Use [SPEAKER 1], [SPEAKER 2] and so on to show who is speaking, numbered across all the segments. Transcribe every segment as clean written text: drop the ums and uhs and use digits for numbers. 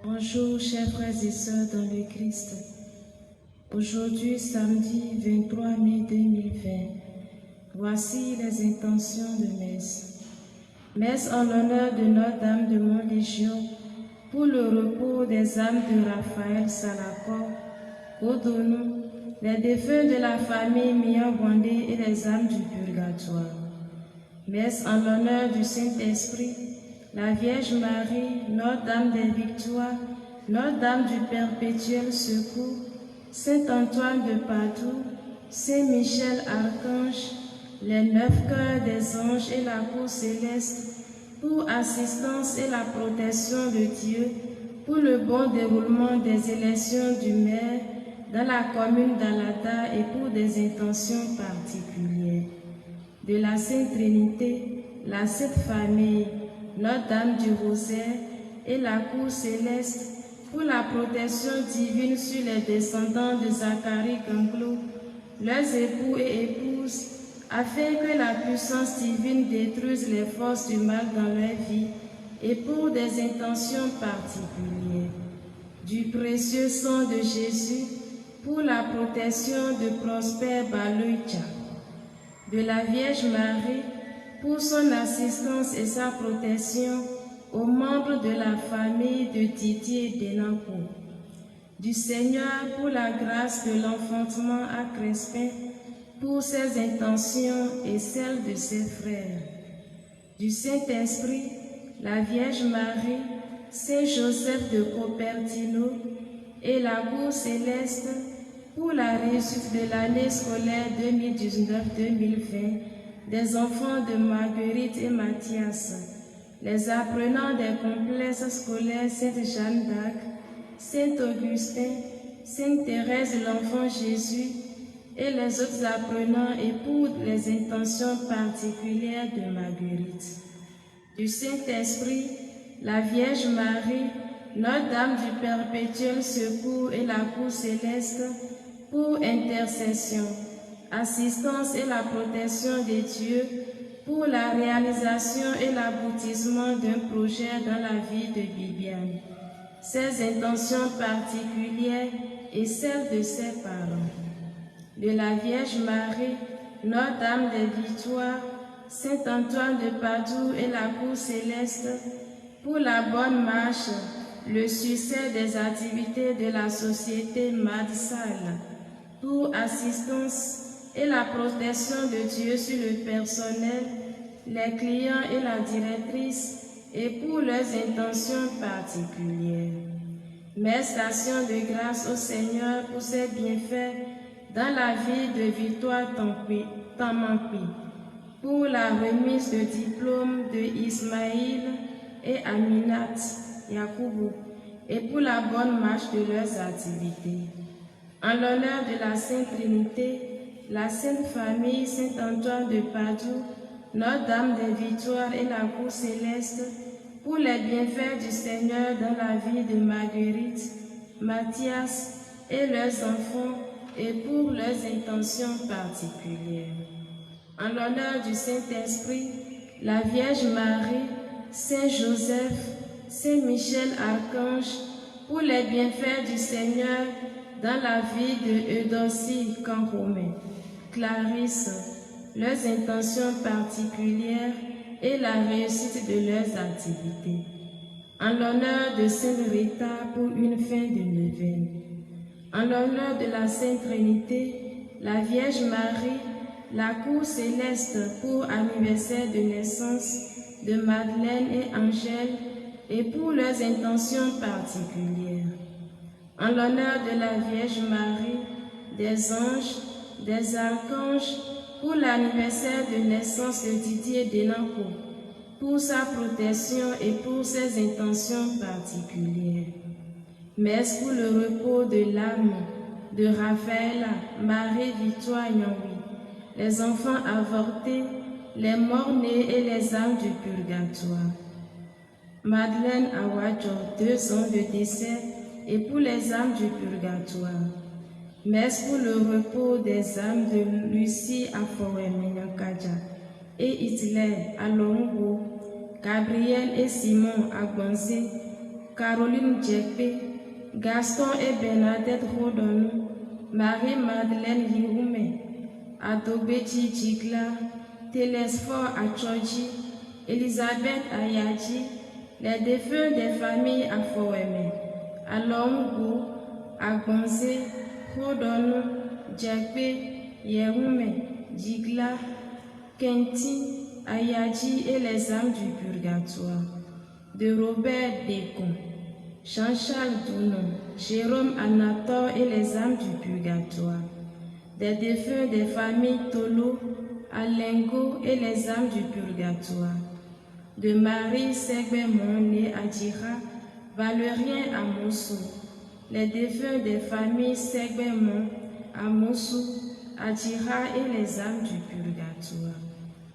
[SPEAKER 1] Bonjour chers frères et sœurs dans le Christ. Aujourd'hui, samedi 23 mai 2020, voici les intentions de messe. Messe en l'honneur de Notre-Dame de Montlégion pour le repos des âmes de Raphaël Salako, Kodonou, les défunts de la famille Miyawande et les âmes du purgatoire. Messe en l'honneur du Saint-Esprit, la Vierge Marie, Notre-Dame des Victoires, Notre-Dame du Perpétuel Secours, Saint-Antoine de Padoue, Saint-Michel Archange, les 9 cœurs des anges et la cour céleste, pour assistance et la protection de Dieu, pour le bon déroulement des élections du maire dans la commune d'Alata et pour des intentions particulières. De la Sainte Trinité, la Sainte Famille, Notre-Dame du Rosaire et la cour céleste, pour la protection divine sur les descendants de Zacharie Ganglo, leurs époux et épouses, afin que la puissance divine détruise les forces du mal dans leur vie et pour des intentions particulières. Du précieux sang de Jésus, pour la protection de Prosper Baloïcha. De la Vierge Marie, pour son assistance et sa protection aux membres de la famille de Didier Denancourt. Du Seigneur pour la grâce de l'enfantement à Crespin, pour ses intentions et celles de ses frères. Du Saint-Esprit, la Vierge Marie, Saint Joseph de Copertino et la cour céleste, pour la réussite de l'année scolaire 2019-2020 des enfants de Marguerite et Mathias, les apprenants des complexes scolaires Sainte-Jeanne d'Arc, Saint-Augustin, Sainte-Thérèse de l'Enfant Jésus et les autres apprenants et pour les intentions particulières de Marguerite. Du Saint-Esprit, la Vierge Marie, Notre-Dame du Perpétuel Secours et la cour céleste, pour intercession, assistance et la protection de Dieu, pour la réalisation et l'aboutissement d'un projet dans la vie de Bibiane, ses intentions particulières et celles de ses parents. De la Vierge Marie, Notre-Dame des Victoires, Saint-Antoine de Padoue et la cour céleste, pour la bonne marche, le succès des activités de la société Madsal, pour assistance et la protection de Dieu sur le personnel, les clients et la directrice, et pour leurs intentions particulières. Mes stations de grâce au Seigneur pour ses bienfaits dans la vie de Victoire Tamampi, pour la remise de diplôme de Ismaïl et Aminat Yakoubou, et pour la bonne marche de leurs activités. En l'honneur de la Sainte Trinité, la Sainte Famille, Saint-Antoine de Padoue, Notre-Dame des Victoires et la cour céleste, pour les bienfaits du Seigneur dans la vie de Marguerite, Mathias et leurs enfants, et pour leurs intentions particulières. En l'honneur du Saint-Esprit, la Vierge Marie, Saint Joseph, Saint Michel Archange, pour les bienfaits du Seigneur dans la vie de Eudocie Canromé, Clarisse, leurs intentions particulières et la réussite de leurs activités. En l'honneur de Sainte Rita pour une fin de neuvaine. En l'honneur de la Sainte Trinité, la Vierge Marie, la cour céleste pour anniversaire de naissance de Madeleine et Angèle et pour leurs intentions particulières. En l'honneur de la Vierge Marie, des anges, des archanges, pour l'anniversaire de naissance de Didier Denancourt, pour sa protection et pour ses intentions particulières. Messe pour le repos de l'âme de Raphaël, Marie Victoire Nyanwi, les enfants avortés, les morts-nés et les âmes du purgatoire. Madeleine Awadjo, 2 ans de décès, et pour les âmes du purgatoire. Messe pour le repos des âmes de Lucie Afowe-Menyakaja et Hitler à Longo, Gabriel et Simon à Gbanzé, Caroline Djekpe, Gaston et Bernadette Rodonou, Marie-Madeleine Hiroume, Adobeti Djigla, Télésphore Achodji, Elisabeth Ayadji, les défunts des familles à Fouémé, à Lombo, à Gonzé, Rodonou, Djekpe, Yeroume, Djigla, Kenti, Ayadji et les âmes du purgatoire, de Robert Bécon, Jean-Charles Dounon, Jérôme Anator et les âmes du purgatoire, des défunts des familles Tolo, Alengo et les âmes du purgatoire, de Marie Segbe-Mon née à Dira, Valérien à Mossou, les défunts des familles Segbe-Mon à Mossou, à Dira et les âmes du purgatoire.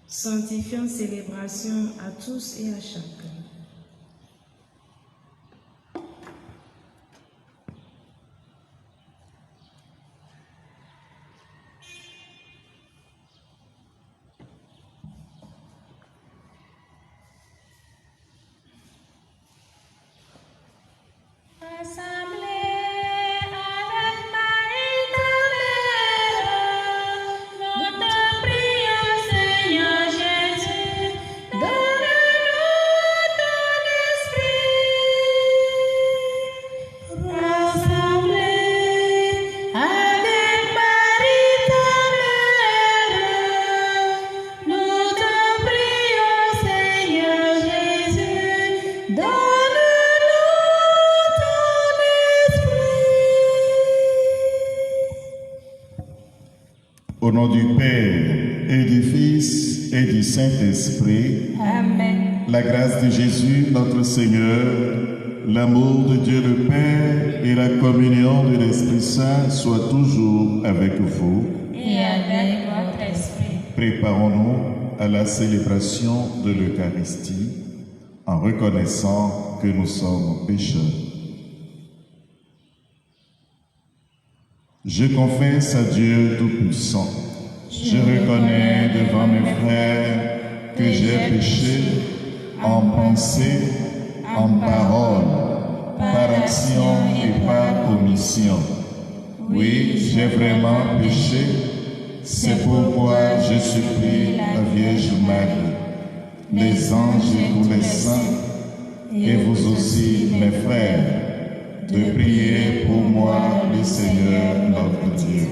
[SPEAKER 1] Sanctifions célébration à tous et à chacun.
[SPEAKER 2] Au nom du Père et du Fils et du Saint-Esprit,
[SPEAKER 3] Amen.
[SPEAKER 2] La grâce de Jésus, notre Seigneur, l'amour de Dieu le Père et la communion de l'Esprit Saint soient toujours avec vous.
[SPEAKER 3] Et avec votre esprit.
[SPEAKER 2] Préparons-nous à la célébration de l'Eucharistie en reconnaissant que nous sommes pécheurs. Je confesse à Dieu Tout-Puissant, je reconnais devant mes frères que j'ai péché en pensée, en parole, par action et par omission. Oui, j'ai vraiment péché, c'est pourquoi je supplie la Vierge Marie, les anges et tous les saints, et vous aussi, mes frères, de prier pour moi, le Seigneur notre Dieu.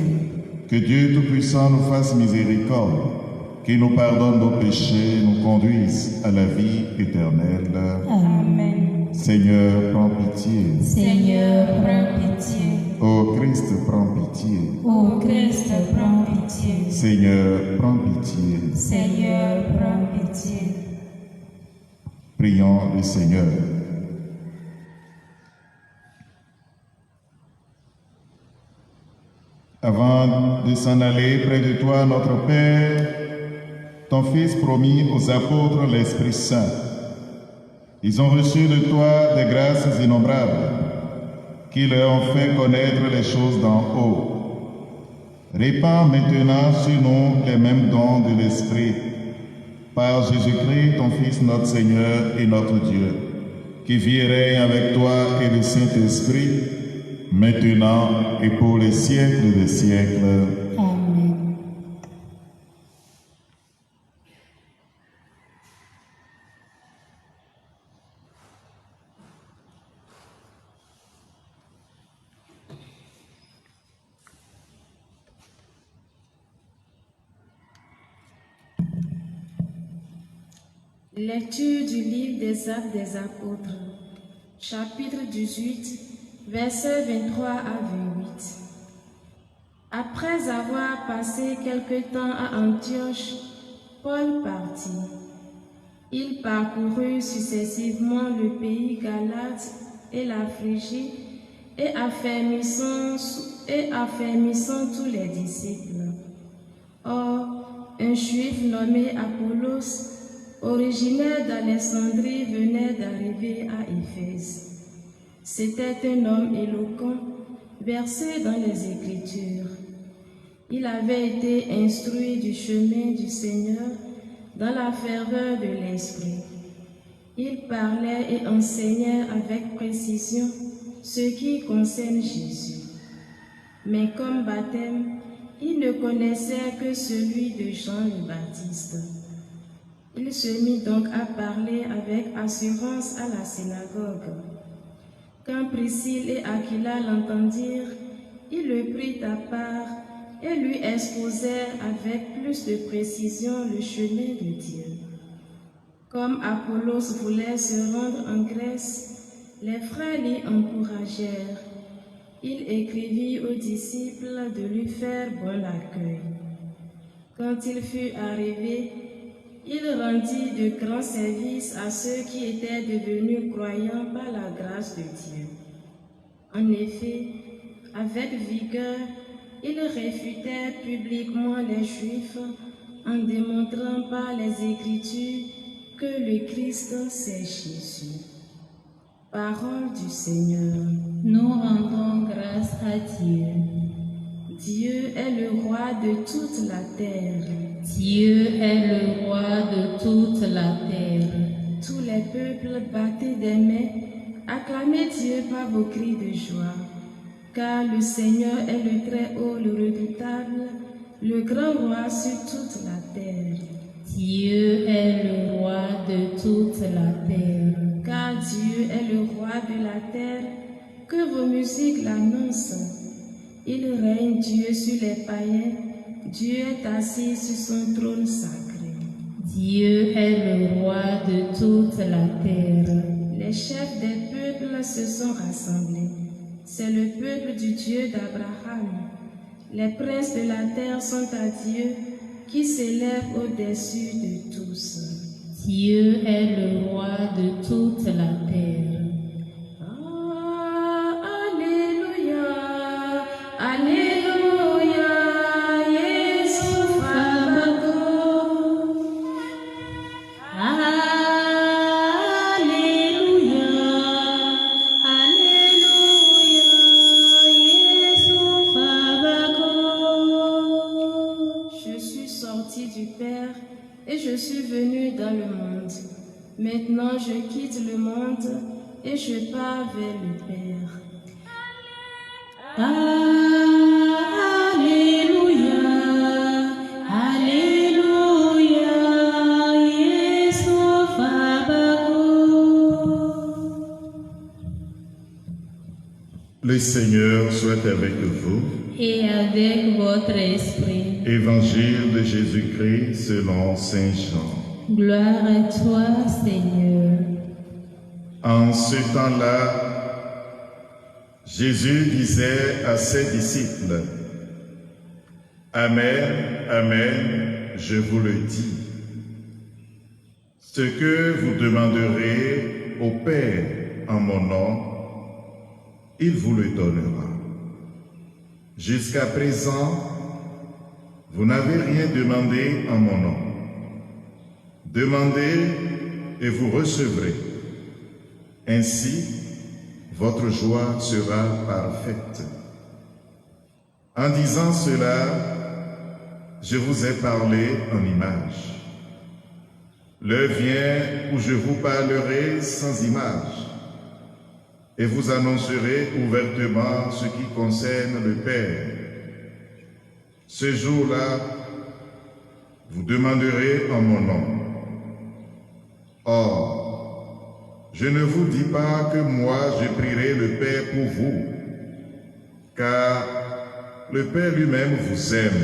[SPEAKER 2] Que Dieu Tout-Puissant nous fasse miséricorde, qu'il nous pardonne nos péchés, nous conduise à la vie éternelle.
[SPEAKER 3] Amen.
[SPEAKER 2] Seigneur, prends pitié.
[SPEAKER 3] Seigneur, prends pitié.
[SPEAKER 2] Ô Christ, prends pitié.
[SPEAKER 3] Ô Christ, prends pitié.
[SPEAKER 2] Seigneur, prends pitié.
[SPEAKER 3] Seigneur, prends pitié.
[SPEAKER 2] Prions le Seigneur. Avant de s'en aller près de toi, notre Père, ton Fils promit aux apôtres l'Esprit Saint. Ils ont reçu de toi des grâces innombrables qui leur ont fait connaître les choses d'en haut. Répands maintenant sur nous les mêmes dons de l'Esprit, par Jésus-Christ, ton Fils, notre Seigneur et notre Dieu, qui vit et règne avec toi et le Saint-Esprit, maintenant et pour les siècles des siècles.
[SPEAKER 3] Amen.
[SPEAKER 1] Lecture du livre des Actes des Apôtres, chapitre 18, versets 23 à 28. Après avoir passé quelque temps à Antioche, Paul partit. Il parcourut successivement le pays Galate et la Phrygie et affermissant tous les disciples. Or, un juif nommé Apollos, originaire d'Alexandrie, venait d'arriver à Éphèse. C'était un homme éloquent, versé dans les Écritures. Il avait été instruit du chemin du Seigneur dans la ferveur de l'Esprit. Il parlait et enseignait avec précision ce qui concerne Jésus. Mais comme baptême, il ne connaissait que celui de Jean le Baptiste. Il se mit donc à parler avec assurance à la synagogue. Quand Priscille et Aquila l'entendirent, il le prit à part et lui exposèrent avec plus de précision le chemin de Dieu. Comme Apollos voulait se rendre en Grèce, les frères l'y encouragèrent. Il écrivit aux disciples de lui faire bon accueil. Quand il fut arrivé, il rendit de grands services à ceux qui étaient devenus croyants par la grâce de Dieu. En effet, avec vigueur, il réfutait publiquement les Juifs en démontrant par les Écritures que le Christ c'est Jésus. Parole du Seigneur.
[SPEAKER 3] Nous rendons grâce à Dieu.
[SPEAKER 1] Dieu est le roi de toute la terre.
[SPEAKER 3] Dieu est le roi de toute la terre.
[SPEAKER 1] Tous les peuples battez des mains, acclamez Dieu par vos cris de joie. Car le Seigneur est le Très-Haut, le Redoutable, le grand roi sur toute la terre.
[SPEAKER 3] Dieu est le roi de toute la terre.
[SPEAKER 1] Car Dieu est le roi de la terre, que vos musiques l'annoncent. Il règne Dieu sur les païens, Dieu est assis sur son trône sacré.
[SPEAKER 3] Dieu est le roi de toute la terre.
[SPEAKER 1] Les chefs des peuples se sont rassemblés. C'est le peuple du Dieu d'Abraham. Les princes de la terre sont à Dieu, qui s'élève au-dessus de tous.
[SPEAKER 3] Dieu est le roi de toute la terre.
[SPEAKER 1] Alléluia, Alléluia, Jésus Fabago.
[SPEAKER 3] Alléluia, Alléluia, Jésus Fabago.
[SPEAKER 1] Je suis sorti du Père et je suis venu dans le monde. Maintenant je quitte le monde et je pars vers le Père.
[SPEAKER 3] Alléluia, Alléluia, Jésus Fabago.
[SPEAKER 2] Le Seigneur soit avec vous.
[SPEAKER 3] Et avec votre esprit.
[SPEAKER 2] Évangile de Jésus-Christ selon Saint Jean.
[SPEAKER 3] Gloire à toi, Seigneur.
[SPEAKER 2] En ce temps-là, Jésus disait à ses disciples, « Amen, Amen, je vous le dis. Ce que vous demanderez au Père en mon nom, il vous le donnera. Jusqu'à présent, vous n'avez rien demandé en mon nom. Demandez et vous recevrez. Ainsi, votre joie sera parfaite. En disant cela, je vous ai parlé en image. L'heure vient où je vous parlerai sans image et vous annoncerai ouvertement ce qui concerne le Père. Ce jour-là, vous demanderez en mon nom. Or, je ne vous dis pas que moi je prierai le Père pour vous, car le Père lui-même vous aime,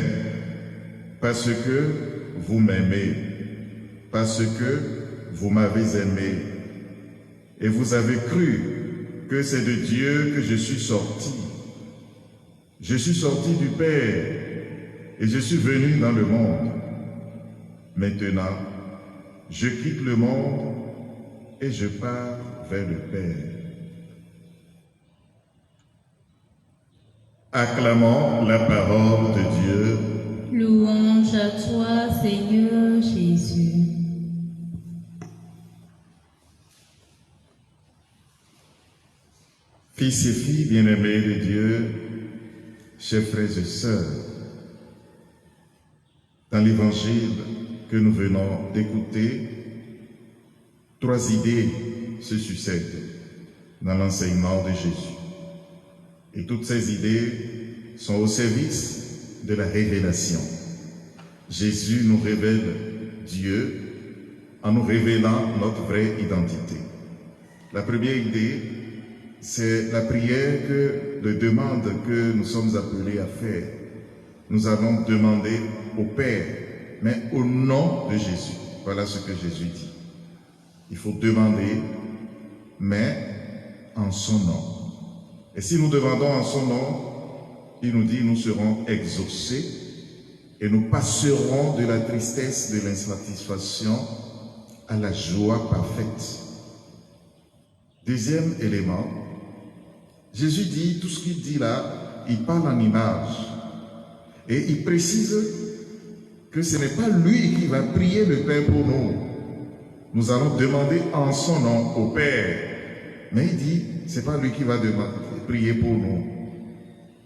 [SPEAKER 2] parce que vous m'aimez, parce que vous m'avez aimé, et vous avez cru que c'est de Dieu que je suis sorti. Je suis sorti du Père, et je suis venu dans le monde. Maintenant, je quitte le monde et je pars vers le Père. Acclamons la parole de Dieu.
[SPEAKER 3] Louange à toi, Seigneur Jésus.
[SPEAKER 2] Fils et filles bien-aimés de Dieu, chers frères et sœurs, dans l'évangile que nous venons d'écouter, Trois idées se succèdent dans l'enseignement de Jésus. Et toutes ces idées sont au service de la révélation. Jésus nous révèle Dieu en nous révélant notre vraie identité. La première idée, c'est la prière de demande que nous sommes appelés à faire. Nous allons demander au Père, mais au nom de Jésus. Voilà ce que Jésus dit. Il faut demander, mais en son nom. Et si nous demandons en son nom, il nous dit, nous serons exaucés et nous passerons de la tristesse, de l'insatisfaction à la joie parfaite. Deuxième élément, Jésus dit, tout ce qu'il dit là, il parle en image. Et il précise que ce n'est pas lui qui va prier le Père pour nous. Nous allons demander en son nom au Père. Mais il dit, ce n'est pas lui qui va prier pour nous.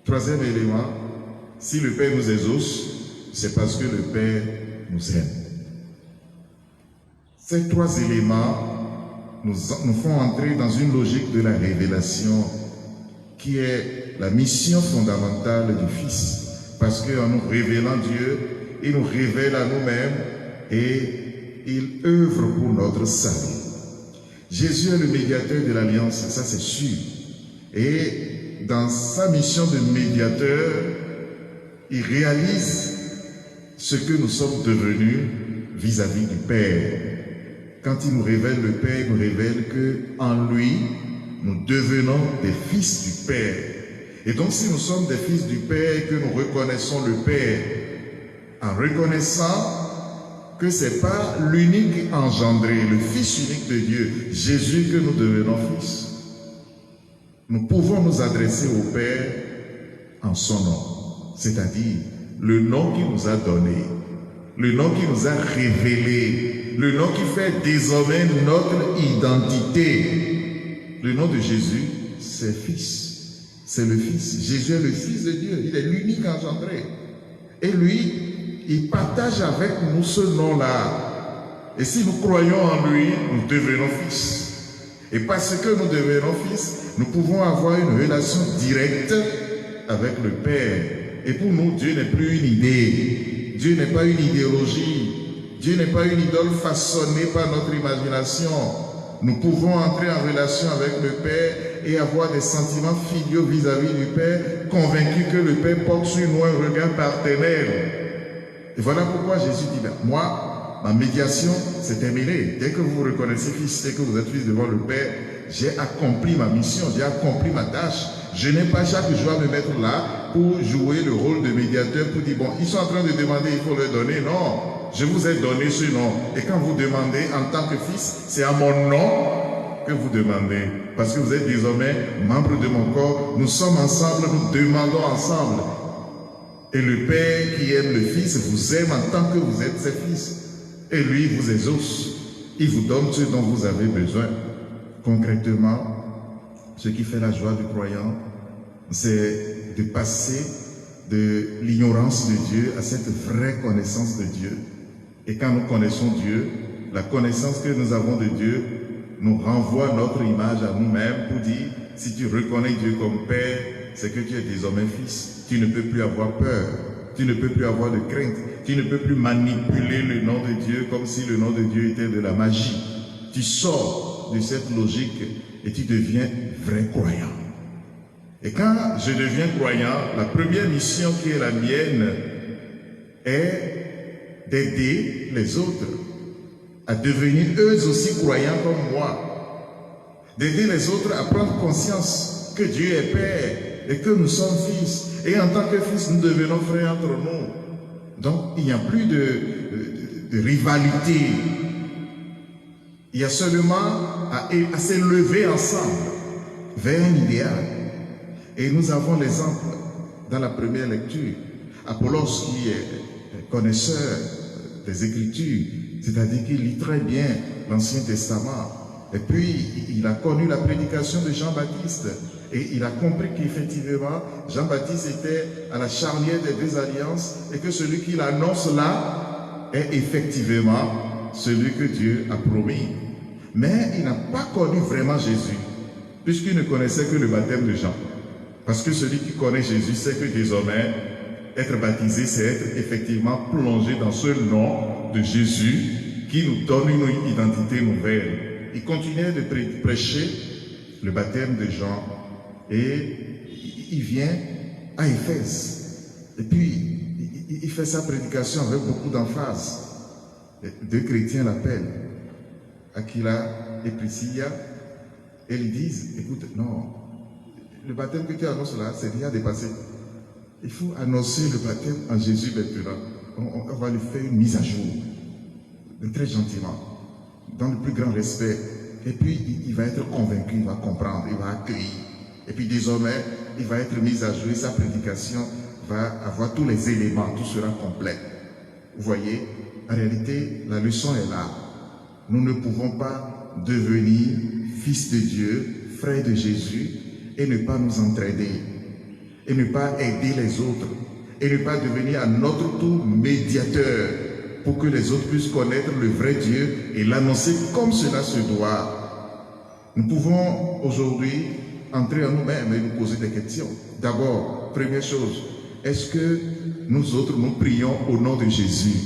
[SPEAKER 2] Troisième élément, si le Père nous exauce, c'est parce que le Père nous aime. Ces trois éléments nous font entrer dans une logique de la révélation qui est la mission fondamentale du Fils. Parce qu'en nous révélant Dieu, il nous révèle à nous-mêmes et il œuvre pour notre salut. Jésus est le médiateur de l'alliance, ça c'est sûr. Et dans sa mission de médiateur, il réalise ce que nous sommes devenus vis-à-vis du Père. Quand il nous révèle le Père, il nous révèle qu'en lui, nous devenons des fils du Père. Et donc si nous sommes des fils du Père et que nous reconnaissons le Père, en reconnaissant que ce n'est pas l'unique engendré, le Fils unique de Dieu, Jésus, que nous devenons fils, nous pouvons nous adresser au Père en son nom, c'est-à-dire le nom qu'il nous a donné, le nom qu'il nous a révélé, le nom qui fait désormais notre identité. Le nom de Jésus, c'est Fils, c'est le Fils. Jésus est le Fils de Dieu, il est l'unique engendré. Et lui, il partage avec nous ce nom-là. Et si nous croyons en lui, nous devenons fils. Et parce que nous devenons fils, nous pouvons avoir une relation directe avec le Père. Et pour nous, Dieu n'est plus une idée. Dieu n'est pas une idéologie. Dieu n'est pas une idole façonnée par notre imagination. Nous pouvons entrer en relation avec le Père et avoir des sentiments filiaux vis-à-vis du Père, convaincus que le Père porte sur nous un regard paternel. Et voilà pourquoi Jésus dit, moi, ma médiation, c'est terminé. Dès que vous vous reconnaissez fils, dès que vous êtes fils devant le Père, j'ai accompli ma mission, j'ai accompli ma tâche. Je n'ai pas chaque jour à me mettre là pour jouer le rôle de médiateur, pour dire, bon, ils sont en train de demander, il faut leur donner. Non, je vous ai donné ce nom. Et quand vous demandez en tant que fils, c'est à mon nom que vous demandez. Parce que vous êtes désormais membre de mon corps. Nous sommes ensemble, nous demandons ensemble. Et le Père qui aime le Fils vous aime en tant que vous êtes ses fils. Et lui vous exauce. Il vous donne ce dont vous avez besoin. Concrètement, ce qui fait la joie du croyant, c'est de passer de l'ignorance de Dieu à cette vraie connaissance de Dieu. Et quand nous connaissons Dieu, la connaissance que nous avons de Dieu nous renvoie notre image à nous-mêmes pour dire, si tu reconnais Dieu comme Père, c'est que tu es désormais fils. Tu ne peux plus avoir peur, tu ne peux plus avoir de crainte, tu ne peux plus manipuler le nom de Dieu comme si le nom de Dieu était de la magie. Tu sors de cette logique et tu deviens vrai croyant. Et quand je deviens croyant, la première mission qui est la mienne est d'aider les autres à devenir eux aussi croyants comme moi. D'aider les autres à prendre conscience que Dieu est Père et que nous sommes fils. Et en tant que fils, nous devenons frères entre nous. Donc, il n'y a plus de rivalité. Il y a seulement à s'élever ensemble vers un idéal. Et nous avons l'exemple dans la première lecture. Apollos, qui est connaisseur des Écritures, c'est-à-dire qu'il lit très bien l'Ancien Testament. Et puis, il a connu la prédication de Jean-Baptiste. Et il a compris qu'effectivement, Jean-Baptiste était à la charnière des deux alliances et que celui qui l'annonce là est effectivement celui que Dieu a promis. Mais il n'a pas connu vraiment Jésus, puisqu'il ne connaissait que le baptême de Jean. Parce que celui qui connaît Jésus sait que désormais, être baptisé, c'est être effectivement plongé dans ce nom de Jésus qui nous donne une identité nouvelle. Il continuait de prêcher le baptême de Jean et il vient à Éphèse. Et puis, il fait sa prédication avec beaucoup d'emphase. Deux chrétiens l'appellent, Aquila et Priscilla, et ils disent, écoute, non, le baptême que tu annonces là, c'est déjà dépassé. Il faut annoncer le baptême en Jésus maintenant. On va lui faire une mise à jour, très gentiment, dans le plus grand respect. Et puis, il va être convaincu, il va comprendre, il va accueillir. Et puis, désormais, il va être mis à jour et sa prédication va avoir tous les éléments, tout sera complet. Vous voyez, en réalité, la leçon est là. Nous ne pouvons pas devenir fils de Dieu, frères de Jésus, et ne pas nous entraider, et ne pas aider les autres, et ne pas devenir à notre tour médiateur pour que les autres puissent connaître le vrai Dieu et l'annoncer comme cela se doit. Nous pouvons aujourd'hui entrer en nous-mêmes et nous poser des questions. D'abord, première chose, est-ce que nous autres, nous prions au nom de Jésus?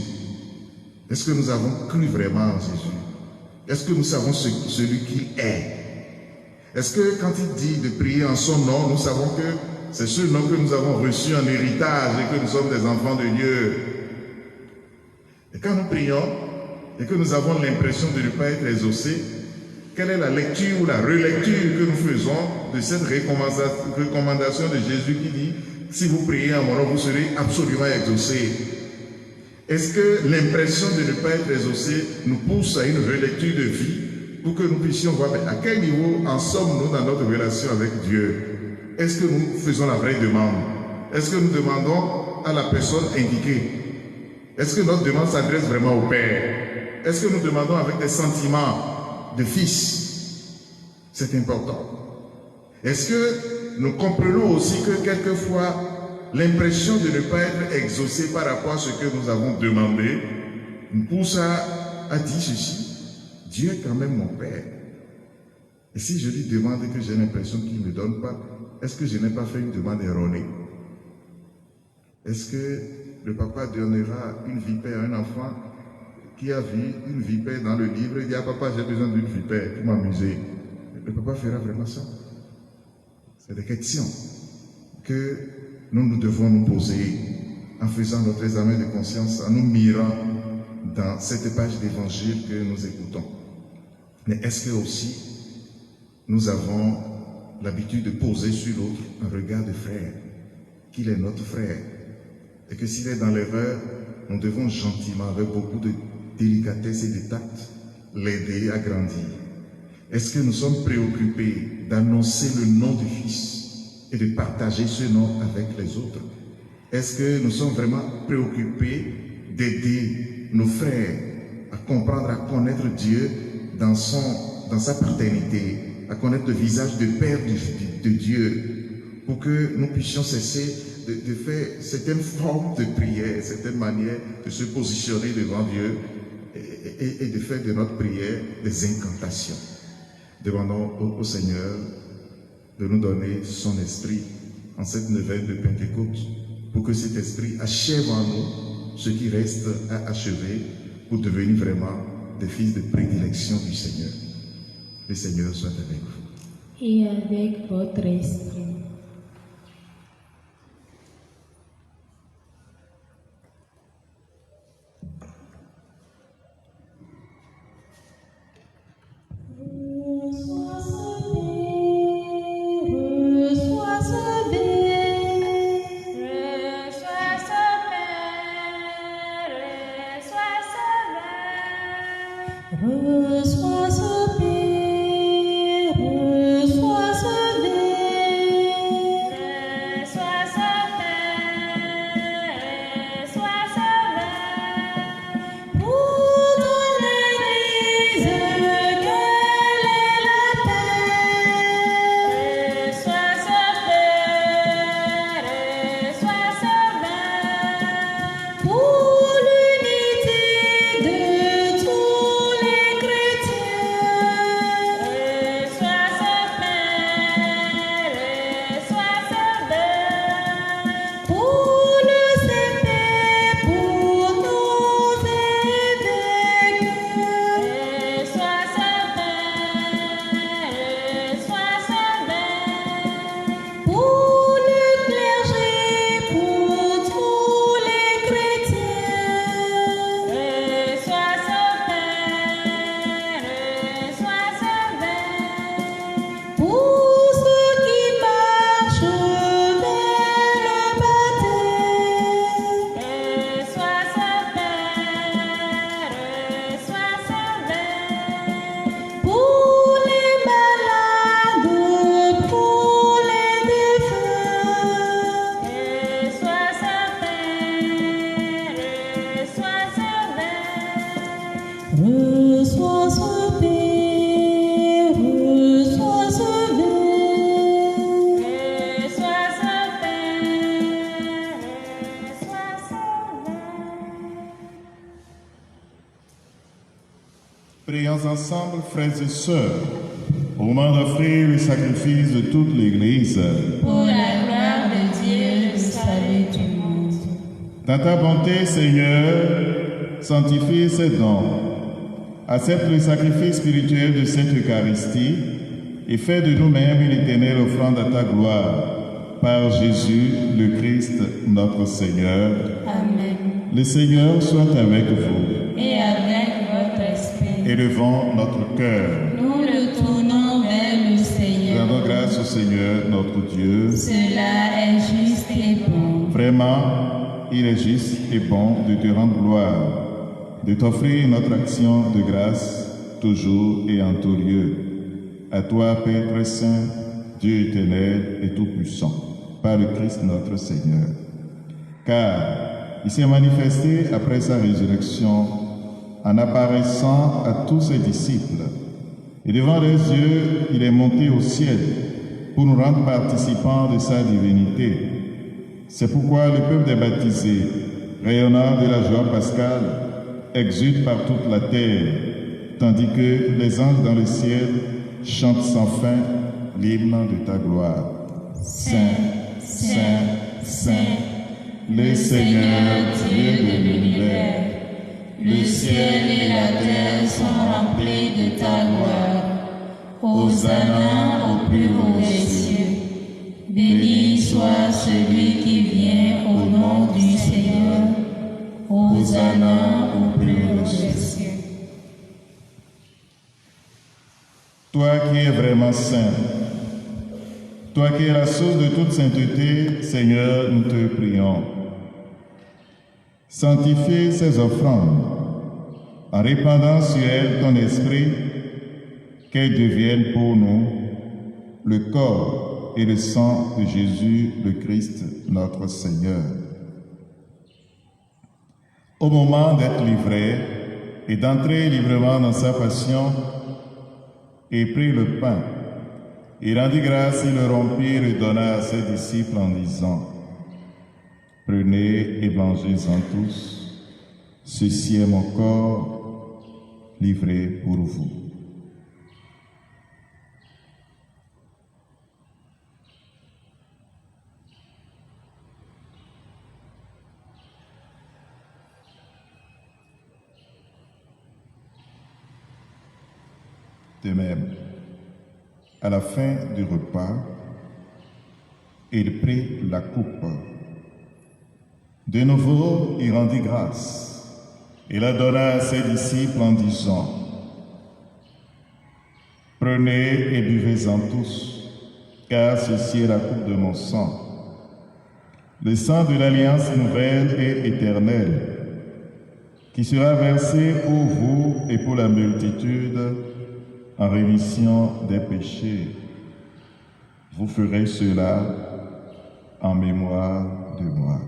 [SPEAKER 2] Est-ce que nous avons cru vraiment en Jésus? Est-ce que nous savons celui qu'il est? Est-ce que quand il dit de prier en son nom, nous savons que c'est ce nom que nous avons reçu en héritage et que nous sommes des enfants de Dieu? Et quand nous prions et que nous avons l'impression de ne pas être exaucés, quelle est la lecture ou la relecture que nous faisons de cette recommandation de Jésus qui dit « Si vous priez en mon nom, vous serez absolument exaucés ». Est-ce que l'impression de ne pas être exaucé nous pousse à une relecture de vie pour que nous puissions voir à quel niveau en sommes-nous dans notre relation avec Dieu? Est-ce que nous faisons la vraie demande? Est-ce que nous demandons à la personne indiquée? Est-ce que notre demande s'adresse vraiment au Père? Est-ce que nous demandons avec des sentiments de fils? C'est important. Est-ce que nous comprenons aussi que quelquefois, l'impression de ne pas être exaucé par rapport à ce que nous avons demandé nous pousse à dire ceci: Dieu est quand même mon Père. Et si je lui demande que j'ai l'impression qu'il ne me donne pas, est-ce que je n'ai pas fait une demande erronée? Est-ce que le papa donnera une vipère à un enfant qui a vu une vipère dans le livre et dit: ah papa, j'ai besoin d'une vipère pour m'amuser? Le papa fera vraiment ça? C'est des questions que nous devons nous poser en faisant notre examen de conscience, en nous mirant dans cette page d'évangile que nous écoutons. Mais est-ce que aussi nous avons l'habitude de poser sur l'autre un regard de frère, qu'il est notre frère, et que s'il est dans l'erreur, nous devons gentiment, avec beaucoup de délicatesse et de tact, l'aider à grandir? Est-ce que nous sommes préoccupés d'annoncer le nom du Fils et de partager ce nom avec les autres? Est-ce que nous sommes vraiment préoccupés d'aider nos frères à comprendre, à connaître Dieu dans sa paternité, à connaître le visage de Père de Dieu, pour que nous puissions cesser de faire certaines formes de prière, certaines manières de se positionner devant Dieu et de faire de notre prière des incantations? Demandons au Seigneur de nous donner son esprit en cette neuvaine de Pentecôte, pour que cet esprit achève en nous ce qui reste à achever pour devenir vraiment des fils de prédilection du Seigneur. Le Seigneur soit avec vous.
[SPEAKER 3] Et avec votre esprit.
[SPEAKER 1] Reçois ce Père, reçois ce
[SPEAKER 2] nous ensemble, frères et sœurs, au moment d'offrir le sacrifice de toute l'Église.
[SPEAKER 3] Pour la gloire de Dieu, le salut du monde.
[SPEAKER 2] Dans ta bonté, Seigneur, sanctifie ces dons. Accepte le sacrifice spirituel de cette Eucharistie et fais de nous-mêmes une éternelle offrande à ta gloire. Par Jésus, le Christ, notre Seigneur.
[SPEAKER 3] Amen.
[SPEAKER 2] Le Seigneur soit avec vous.
[SPEAKER 3] Et avec votre esprit.
[SPEAKER 2] Élevons notre cœur.
[SPEAKER 3] Nous le tournons vers le Seigneur.
[SPEAKER 2] Rendons grâce au Seigneur, notre Dieu.
[SPEAKER 3] Cela est juste et bon.
[SPEAKER 2] Vraiment, il est juste et bon de te rendre gloire, de t'offrir notre action de grâce, toujours et en tout lieu. À toi, Père très saint, Dieu éternel et tout-puissant, par le Christ notre Seigneur. Car il s'est manifesté après sa résurrection en apparaissant à tous ses disciples. Et devant leurs yeux, il est monté au ciel pour nous rendre participants de sa divinité. C'est pourquoi le peuple des baptisés, rayonnant de la joie pascale, exulte par toute la terre, tandis que les anges dans le ciel chantent sans fin l'hymne de ta gloire. Saint, Saint, Saint, le Seigneur, Dieu de l'univers.
[SPEAKER 3] Le ciel et la terre sont remplis de ta gloire. Hosanna au plus haut des cieux. Béni soit celui qui vient au nom du Seigneur. Hosanna au plus haut des cieux.
[SPEAKER 2] Toi qui es vraiment saint, toi qui es la source de toute sainteté, Seigneur, nous te prions. Sanctifie ces offrandes en répandant sur elles ton esprit, qu'elles deviennent pour nous le corps et le sang de Jésus le Christ, notre Seigneur. Au moment d'être livré et d'entrer librement dans sa passion, il prit le pain, il rendit grâce, il le rompit et le donna à ses disciples en disant: Prenez et mangez-en tous, ceci est mon corps livré pour vous. De même, à la fin du repas, il prit la coupe. De nouveau, il rendit grâce. Il la donna à ses disciples en disant: Prenez et buvez-en tous, car ceci est la coupe de mon sang, le sang de l'alliance nouvelle et éternelle, qui sera versé pour vous et pour la multitude en rémission des péchés. Vous ferez cela en mémoire de moi.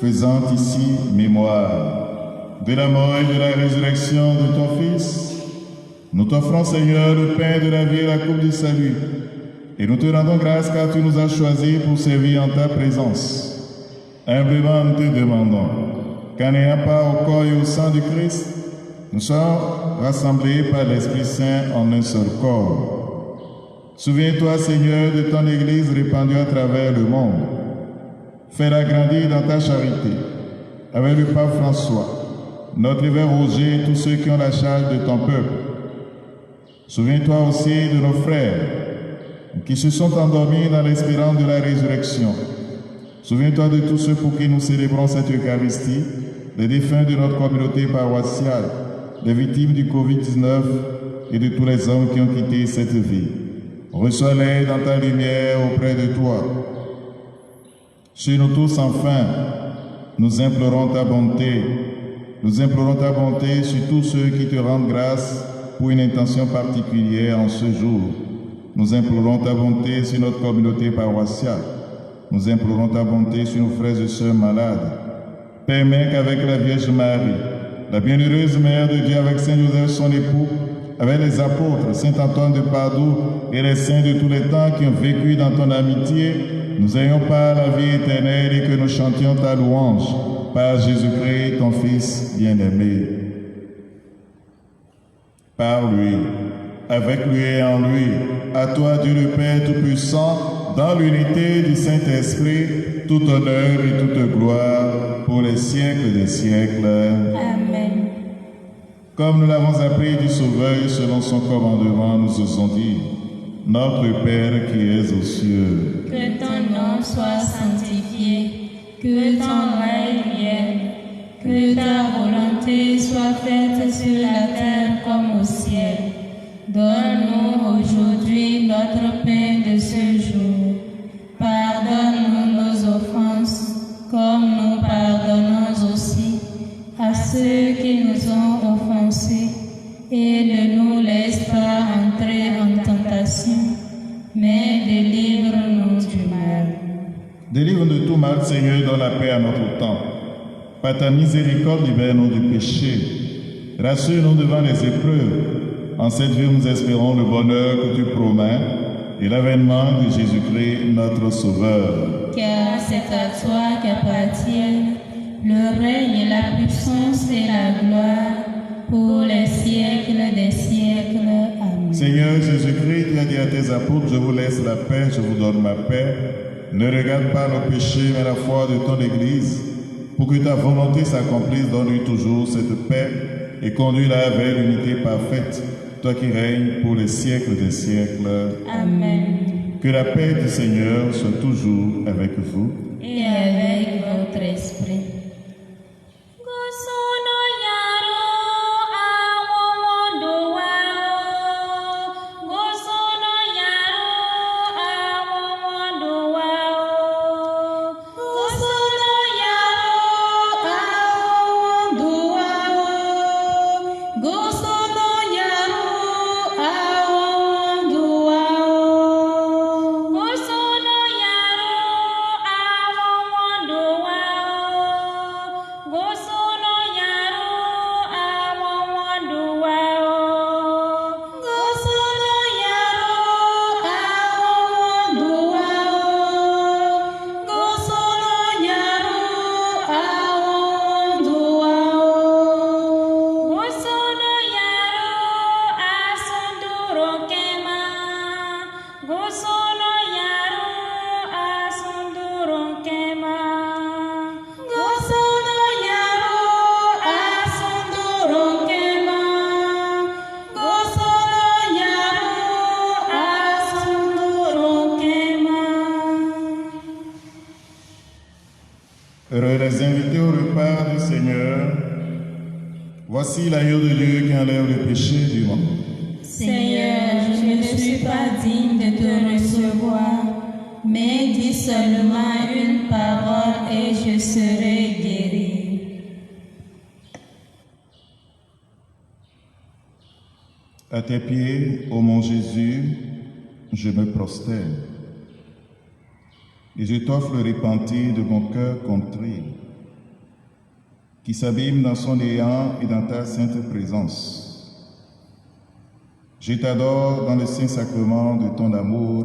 [SPEAKER 2] Faisant ici mémoire de la mort et de la résurrection de ton Fils, nous t'offrons, Seigneur, le pain de la vie et la coupe du salut, et nous te rendons grâce car tu nous as choisis pour servir en ta présence. Humblement, nous te demandons qu'en ayant part au corps et au sang du Christ, nous soyons rassemblés par l'Esprit Saint en un seul corps. Souviens-toi, Seigneur, de ton Église répandue à travers le monde. Fais-la grandir dans ta charité, avec le pape François, notre évêque Roger et tous ceux qui ont la charge de ton peuple. Souviens-toi aussi de nos frères qui se sont endormis dans l'espérance de la résurrection. Souviens-toi de tous ceux pour qui nous célébrons cette Eucharistie, les défunts de notre communauté paroissiale, des victimes du Covid-19 et de tous les hommes qui ont quitté cette vie. Reçois-les dans ta lumière auprès de toi. Chez nous tous, enfin, nous implorons ta bonté. Nous implorons ta bonté sur tous ceux qui te rendent grâce pour une intention particulière en ce jour. Nous implorons ta bonté sur notre communauté paroissiale. Nous implorons ta bonté sur nos frères et sœurs malades. Permets qu'avec la Vierge Marie, la bienheureuse Mère de Dieu, avec Saint Joseph son époux, avec les apôtres, Saint Antoine de Padoue et les saints de tous les temps qui ont vécu dans ton amitié, nous ayons part à la vie éternelle et que nous chantions ta louange par Jésus-Christ, ton Fils bien-aimé. Par lui, avec lui et en lui, à toi Dieu le Père Tout-Puissant, dans l'unité du Saint-Esprit, tout honneur et toute gloire pour les siècles des siècles.
[SPEAKER 3] Amen.
[SPEAKER 2] Comme nous l'avons appris du Sauveur selon son commandement, nous osons dire, Notre Père qui es aux cieux,
[SPEAKER 3] Que ton nom soit sanctifié, que ton règne vienne, que ta volonté soit faite sur la terre comme au ciel. Donne-nous aujourd'hui notre pain de ce jour. Pardonne-nous nos offenses, comme nous pardonnons aussi à ceux qui nous ont offensés. Et ne nous laisse pas entrer en tentation, mais délivre-nous du mal.
[SPEAKER 2] Délivre de tout mal, Seigneur, donne la paix à notre temps. Par ta miséricorde, libère-nous du péché. Rassure-nous devant les épreuves. En cette vie, nous espérons le bonheur que tu promets et l'avènement de Jésus-Christ, notre Sauveur.
[SPEAKER 3] Car c'est à toi qu'appartiennent le règne et la puissance et la gloire pour les siècles des siècles. Amen.
[SPEAKER 2] Seigneur Jésus-Christ, tu as dit à tes apôtres, je vous laisse la paix, je vous donne ma paix. Ne regarde pas nos péchés, mais la foi de ton Église. Pour que ta volonté s'accomplisse, donne-lui toujours cette paix et conduis-la vers l'unité parfaite, toi qui règnes pour les siècles des siècles.
[SPEAKER 3] Amen.
[SPEAKER 2] Que la paix du Seigneur soit toujours avec vous.
[SPEAKER 3] Et avec votre esprit.
[SPEAKER 2] Heureux les invités au repas du Seigneur. Voici l'agneau de Dieu qui enlève le péché du monde.
[SPEAKER 3] Seigneur, je ne suis pas digne de te recevoir, mais dis seulement une parole et je serai guéri.
[SPEAKER 2] À tes pieds, ô mon Jésus, je me prosterne. Et je t'offre le repentir de mon cœur contrit, qui s'abîme dans son néant et dans ta sainte présence. Je t'adore dans le saint sacrement de ton amour,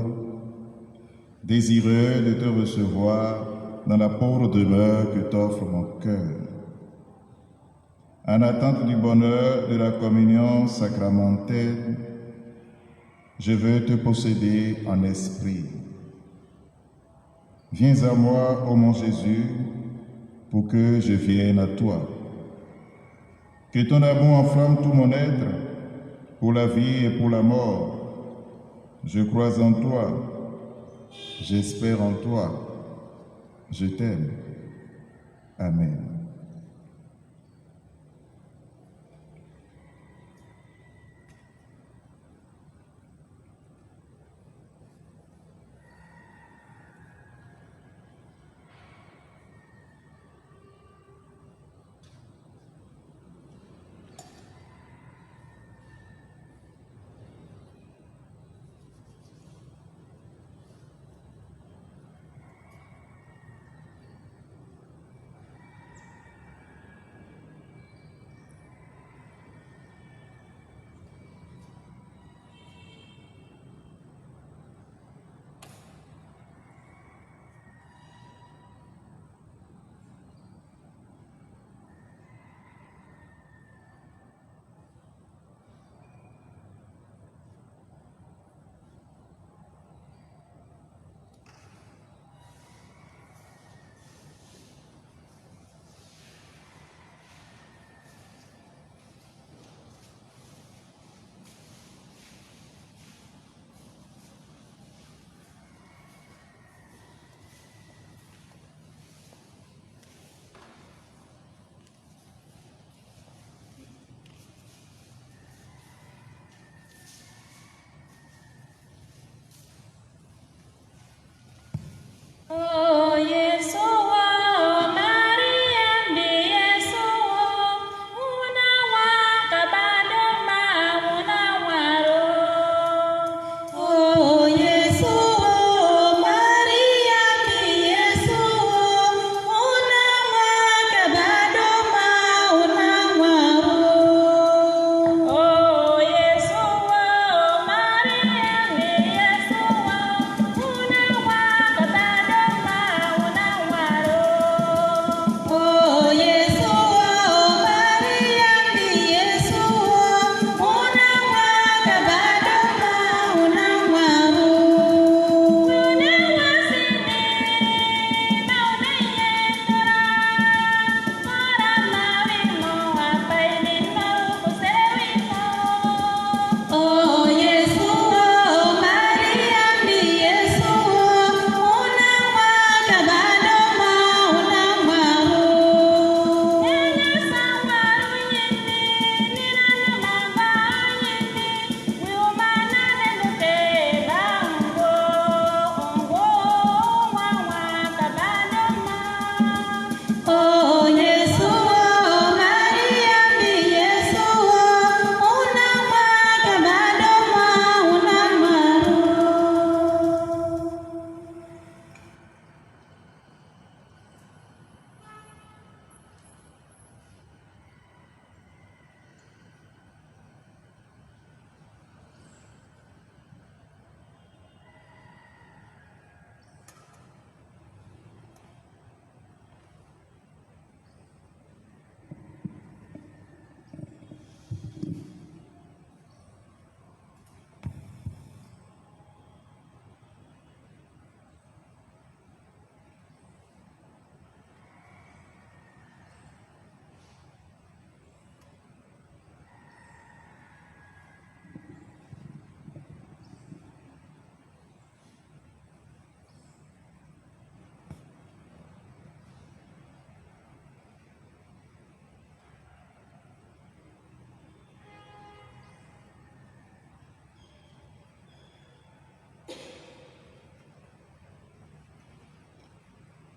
[SPEAKER 2] désireux de te recevoir dans la pauvre demeure que t'offre mon cœur. En attente du bonheur de la communion sacramentelle, je veux te posséder en esprit. Viens à moi, ô mon Jésus, pour que je vienne à toi. Que ton amour enflamme tout mon être, pour la vie et pour la mort. Je crois en toi, j'espère en toi, je t'aime. Amen.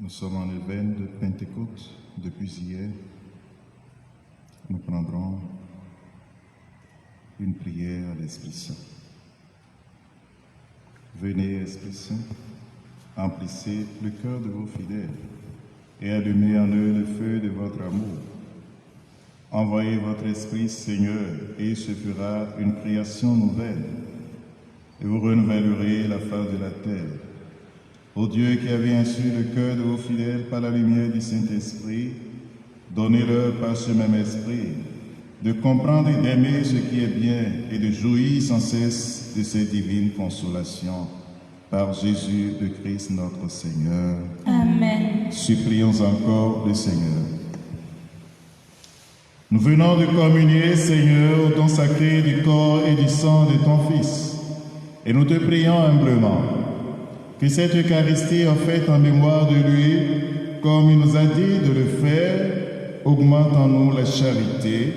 [SPEAKER 2] Nous sommes en événement de Pentecôte depuis hier. Nous prendrons une prière à l'Esprit Saint. Venez, Esprit Saint, emplissez le cœur de vos fidèles et allumez en eux le feu de votre amour. Envoyez votre Esprit, Seigneur, et il se fera une création nouvelle, et vous renouvellerez la face de la terre. Ô Dieu qui avez instruit le cœur de vos fidèles par la lumière du Saint-Esprit, donnez-leur par ce même Esprit de comprendre et d'aimer ce qui est bien et de jouir sans cesse de ces divines consolations. Par Jésus le Christ notre Seigneur.
[SPEAKER 3] Amen.
[SPEAKER 2] Supplions encore le Seigneur. Nous venons de communier, Seigneur, au don sacré du corps et du sang de ton Fils. Et nous te prions humblement que cette Eucharistie offerte en mémoire de lui, comme il nous a dit de le faire, augmente en nous la charité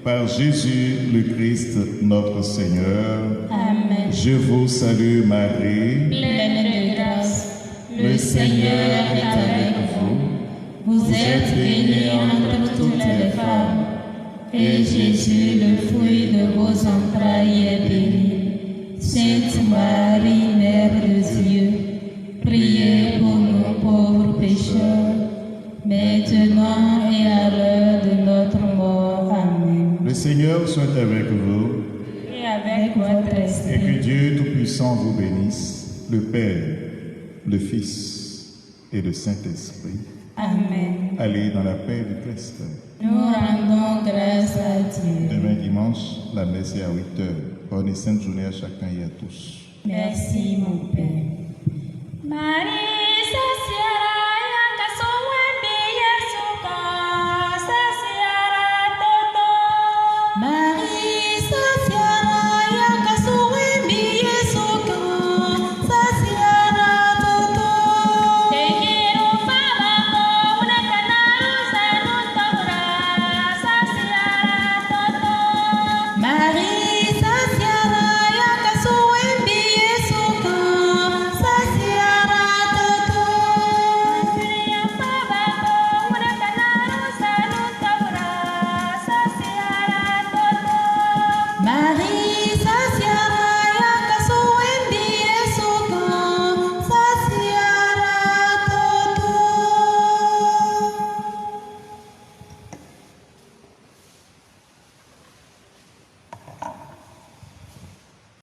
[SPEAKER 2] par Jésus le Christ notre Seigneur.
[SPEAKER 3] Amen.
[SPEAKER 2] Je vous salue Marie,
[SPEAKER 3] Pleine de grâce, le Seigneur est avec vous. Vous êtes bénie entre toutes les femmes, et Jésus, le fruit de vos entrailles, est béni. Sainte Marie, Mère de Dieu, priez pour nous pauvres pécheurs, maintenant et à l'heure de notre mort. Amen.
[SPEAKER 2] le Seigneur soit avec vous
[SPEAKER 3] Et avec votre
[SPEAKER 2] et
[SPEAKER 3] esprit.
[SPEAKER 2] que Dieu Tout-Puissant vous bénisse, le Père, le Fils et le Saint-Esprit.
[SPEAKER 3] Amen.
[SPEAKER 2] Allez dans la paix du Christ.
[SPEAKER 3] Nous rendons grâce à Dieu.
[SPEAKER 2] Demain dimanche, la messe est à 8h. Bonne et sainte journée à chacun et à tous.
[SPEAKER 3] Merci, mon Père. Marie,